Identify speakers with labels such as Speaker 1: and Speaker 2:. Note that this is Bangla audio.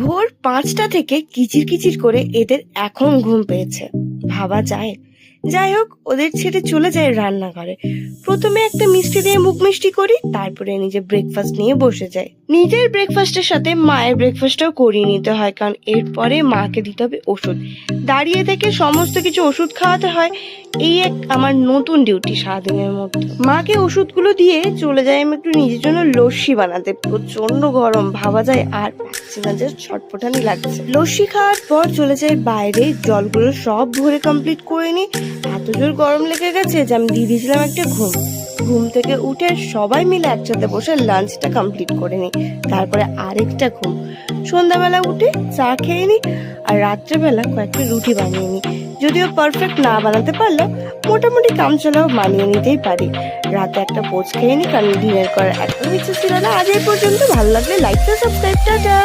Speaker 1: ভোর 5টা থেকে কিচির কিচির করে এদের এখন ঘুম পেয়েছে, ভাবা যায়। যাই হোক, ওদের ছেড়ে চলে যায় রান্নাঘরে। প্রথমে একটা মিষ্টি দিয়ে মুখ মিষ্টি করি, তারপরে নিজে ব্রেকফাস্ট নিয়ে বসে যাই। নিজের ব্রেকফাস্টের সাথে মায়ের ব্রেকফাস্টটাও করিয়ে নিতে হয়, কারণ এরপরে মাকে দিতে হবে ওষুধ। দাঁড়িয়ে থেকে সমস্ত কিছু ওষুধ খাওয়াতে হয়, এই এক আমার নতুন ডিউটি সারাদিনের মধ্যে। মাকে ওষুধগুলো দিয়ে চলে যাই আমি একটু নিজের জন্য লস্যি বানাতে। প্রচন্ড গরম, ভাবা যায় আর পাচ্ছি না, জাস্ট ছটফটানি লাগছে। লস্যি খাওয়ার পর চলে যাই বাইরে, জলগুলো সব ভরে কমপ্লিট করে নিই। এত জোর গরম লেগে গেছে যে আমি দিয়ে দিয়েছিলাম একটা ঘুম থেকে উঠে সবাই মিলে একসাথে বসে লাঞ্চটা কমপ্লিট করে নিই। তারপরে আরেকটা ঘুম। সন্ধ্যাবেলা উঠে চা খেয়ে নিই, আর রাত্রেবেলা কয়েকটা রুটি বানিয়ে নিই। যদিও পারফেক্ট না বানাতে পারলেও মোটামুটি কাম চলাও মানিয়ে নিতেই পারি। রাতে একটা পোচ খেয়ে নিই, কারণ ডিনার করার একদম ইচ্ছে ছিল না। আজ এই পর্যন্ত। ভালো লাগলে লাইক, সাবস্ক্রাইব, টাটা।